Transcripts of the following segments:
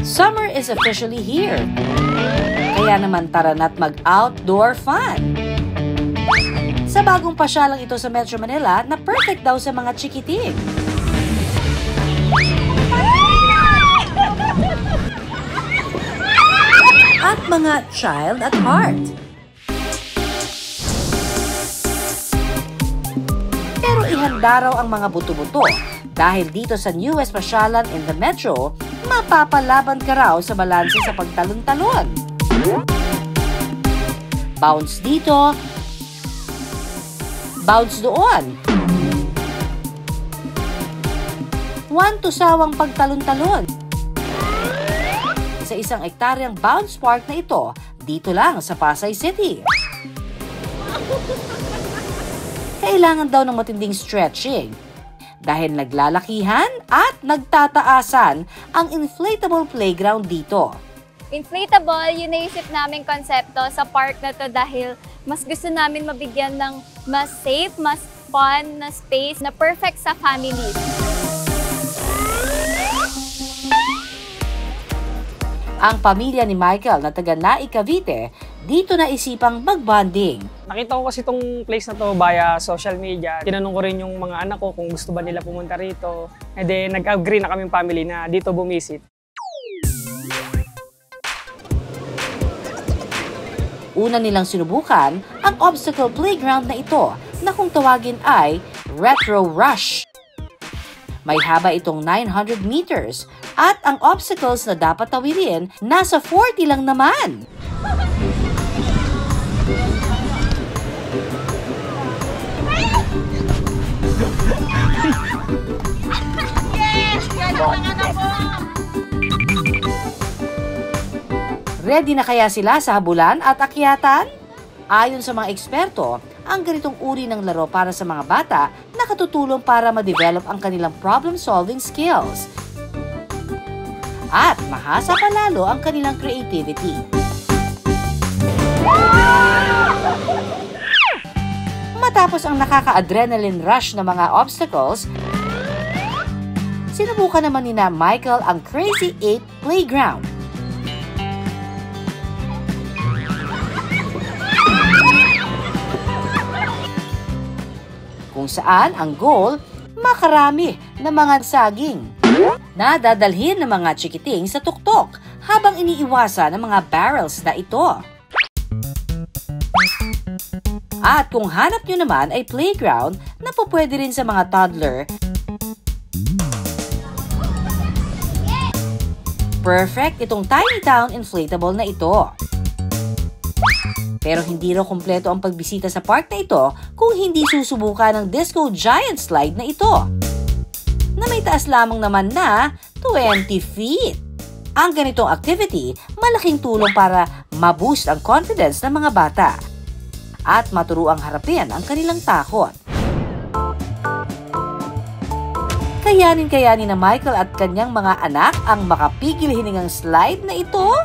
Summer is officially here. Kaya naman tara na't mag-outdoor fun. Sa bagong pasyalang ito sa Metro Manila na perfect daw sa mga chikiting. At mga child at heart. Pero ihanda raw ang mga buto-buto dahil dito sa newest pasyalan in the Metro, mapapalaban ka raw sa balanse sa pagtalon-talon. Bounce dito, bounce doon. One-to-sawang pagtalon-talon. Sa isang ektaryang bounce park na ito, dito lang sa Pasay City. Kailangan daw ng matinding stretching dahil naglalakihan at nagtataasan ang inflatable playground dito. Inflatable, yun naisip namin konsepto sa park na to dahil mas gusto namin mabigyan ng mas safe, mas fun na space na perfect sa family. Ang pamilya ni Michael na taga Naik, Cavite, dito na isipang mag-bonding. Nakita ko kasi itong place na to via social media. Tinanong ko rin yung mga anak ko kung gusto ba nila pumunta rito. And then nag-agree na kaming family na dito bumisit. Una nilang sinubukan ang obstacle playground na ito na kung tawagin ay Retro Rush. May haba itong 900 meters at ang obstacles na dapat tawirin nasa 40 lang naman. Ready na kaya sila sa habulan at akyatan? Ayon sa mga eksperto, ang ganitong uri ng laro para sa mga bata nakatutulong para ma-develop ang kanilang problem-solving skills. At mahasa pa lalo ang kanilang creativity. Matapos ang nakaka-adrenaline rush na mga obstacles, sinubukan naman nina Michael ang Crazy 8 Playground. Kung saan ang goal, makarami na mga saging na dadalhin ng mga chikiting sa tuktok habang iniiwasan ng mga barrels na ito. At kung hanap nyo naman ay playground na pupwede rin sa mga toddler, perfect itong Tiny Town inflatable na ito. Pero hindi raw kumpleto ang pagbisita sa park na ito kung hindi susubukan ng Disco Giant Slide na ito, na may taas lamang naman na 20 feet. Ang ganitong activity, malaking tulong para ma-boost ang confidence ng mga bata at maturuang harapin ang kanilang takot. Kayanin na Michael at kanyang mga anak ang makapigil hiningang slide na ito?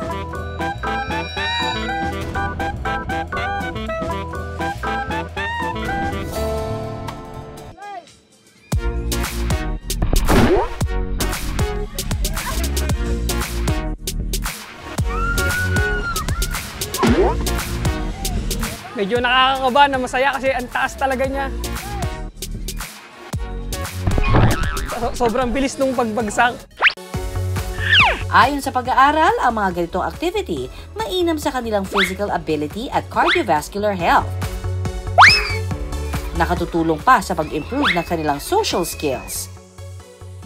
Medyo nakakakaba na masaya kasi ang taas talaga niya. Sobrang bilis nung pagbagsak. Ayon sa pag-aaral, ang mga ganitong activity mainam sa kanilang physical ability at cardiovascular health. Nakatutulong pa sa pag-improve ng kanilang social skills.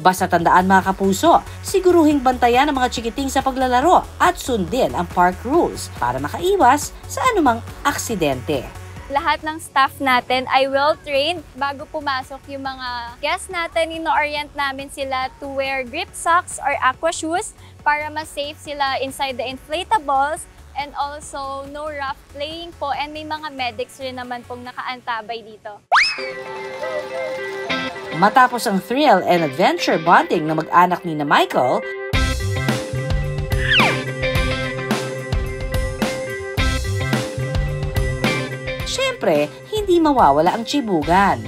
Basta tandaan mga kapuso, siguruhing bantayan ang mga chikiting sa paglalaro at sundin ang park rules para makaiwas sa anumang aksidente. Lahat ng staff natin ay well-trained. Bago pumasok yung mga guests natin, ino-orient namin sila to wear grip socks or aqua shoes para mas safe sila inside the inflatables, and also no rough playing po, and may mga medics rin naman pong nakaantabay dito. Matapos ang thrill and adventure bonding ng mag-anak ni na Michael, syempre, hindi mawawala ang tsibugan.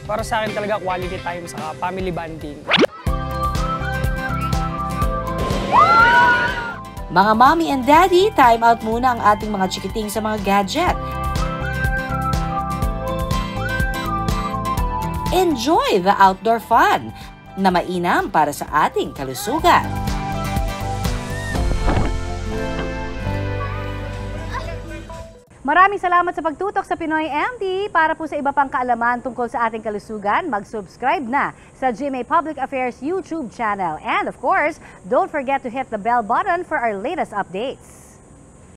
Para sa akin talaga quality time sa family bonding. Mga mommy and daddy, time out muna ang ating mga chikiting sa mga gadget. Enjoy the outdoor fun na mainam para sa ating kalusugan. Maraming salamat sa pagtutok sa Pinoy MD. Para po sa iba pang kaalaman tungkol sa ating kalusugan, mag-subscribe na sa GMA Public Affairs YouTube channel. And of course, don't forget to hit the bell button for our latest updates.